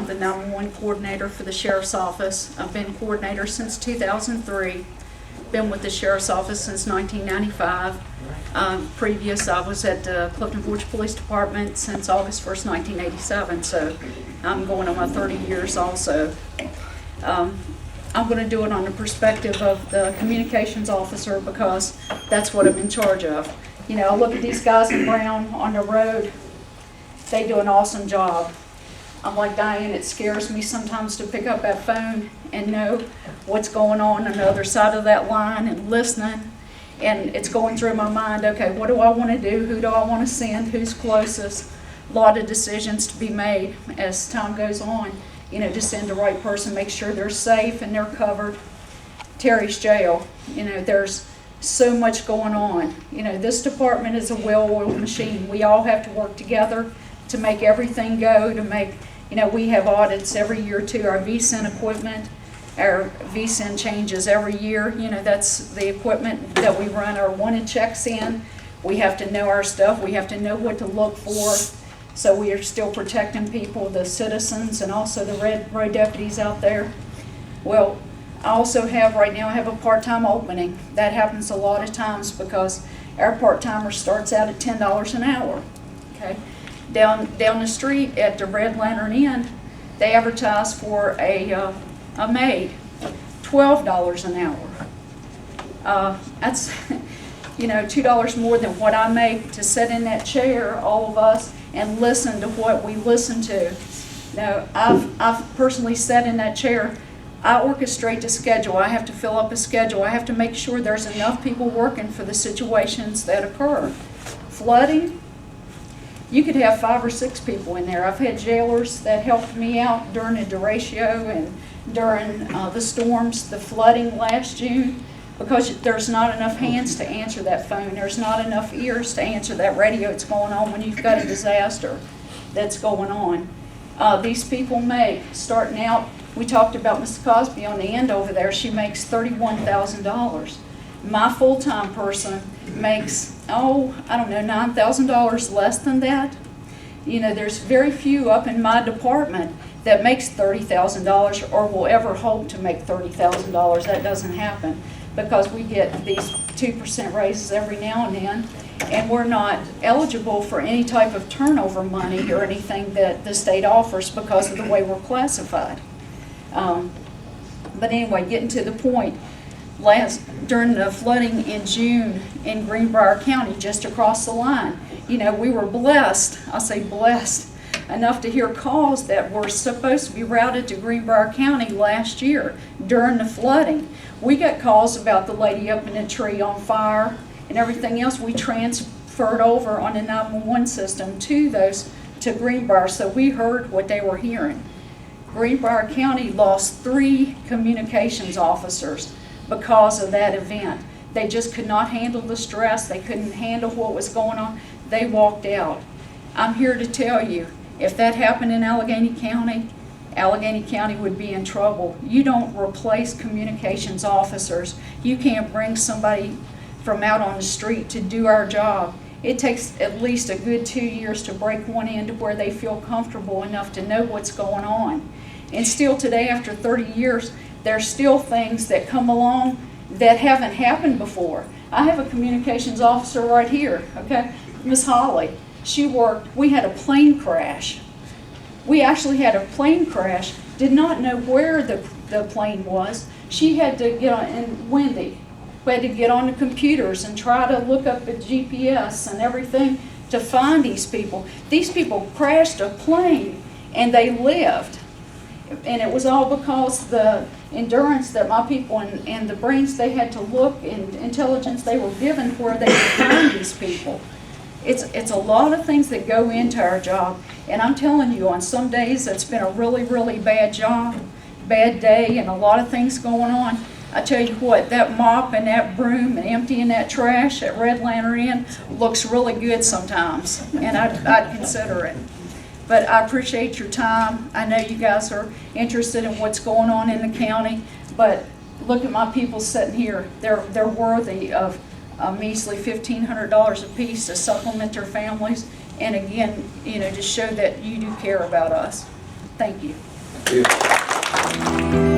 I'm the 911 coordinator for the Sheriff's Office. I've been coordinator since 2003. Been with the Sheriff's Office since 1995. Previous, I was at the Clifton Forge Police Department since August 1st, 1987, so I'm going on my 30 years also. I'm going to do it on the perspective of the communications officer because that's what I'm in charge of. You know, I look at these guys in brown on the road. They do an awesome job. I'm like Diane, it scares me sometimes to pick up that phone and know what's going on the other side of that line and listening. And it's going through my mind, okay, what do I want to do? Who do I want to send? Who's closest? A lot of decisions to be made as time goes on. You know, to send the right person, make sure they're safe and they're covered. Terry's jail, you know, there's so much going on. You know, this department is a well-oiled machine. We all have to work together to make everything go, to make, you know, we have audits every year too. Our VSIN equipment, our VSIN changes every year. You know, that's the equipment that we run our wanted checks in. We have to know our stuff. We have to know what to look for. So we are still protecting people, the citizens, and also the road deputies out there. Well, I also have, right now, I have a part-time opening. That happens a lot of times because our part-timer starts out at $10 an hour. Okay, down the street at the Red Lantern Inn, they advertise for a maid, $12 an hour. That's, you know, $2 more than what I make to sit in that chair, all of us, and listen to what we listen to. Now, I've personally sat in that chair. I orchestrate the schedule. I have to fill up a schedule. I have to make sure there's enough people working for the situations that occur. Flooding, you could have 5 or 6 people in there. I've had jailers that helped me out during the derecho and during the storms, the flooding last June, because there's not enough hands to answer that phone. There's not enough ears to answer that radio that's going on when you've got a disaster that's going on. These people make, starting out, we talked about Ms. Cosby on the end over there, she makes $31,000. My full-time person makes, I don't know, $9,000 less than that. You know, there's very few up in my department that makes $30,000 or will ever hope to make $30,000. That doesn't happen because we get these 2% raises every now and then, and we're not eligible for any type of turnover money or anything that the state offers because of the way we're classified. But anyway, getting to the point, during the flooding in June in Greenbrier County, just across the line, you know, we were blessed, I'll say blessed, enough to hear calls that were supposed to be routed to Greenbrier County last year during the flooding. We got calls about the lady up in the tree on fire and everything else. We transferred over on the 911 system to Greenbrier, so we heard what they were hearing. Greenbrier County lost 3 communications officers because of that event. They just could not handle the stress. They couldn't handle what was going on. They walked out. I'm here to tell you, if that happened in Alleghany County would be in trouble. You don't replace communications officers. You can't bring somebody from out on the street to do our job. It takes at least a good 2 years to break one in to where they feel comfortable enough to know what's going on. And still today, after 30 years, there's still things that come along that haven't happened before. I have a communications officer right here, okay? Miss Holly, we had a plane crash. We actually had a plane crash, did not know where the plane was. She had to get on, and Wendy, we had to get on the computers and try to look up the GPS and everything to find these people. These people crashed a plane and they lived. And it was all because the endurance that my people and the brains they had to look and intelligence they were given where they could find these people. It's a lot of things that go into our job. And I'm telling you, on some days it's been a really, really bad job, bad day, and a lot of things going on. I tell you what, that mop and that broom and emptying that trash at Red Lantern Inn looks really good sometimes, and I'd consider it. But I appreciate your time. I know you guys are interested in what's going on in the county, but look at my people sitting here. They're worthy of a measly $1,500 a piece to supplement their families, and again, you know, to show that you do care about us. Thank you. Yeah.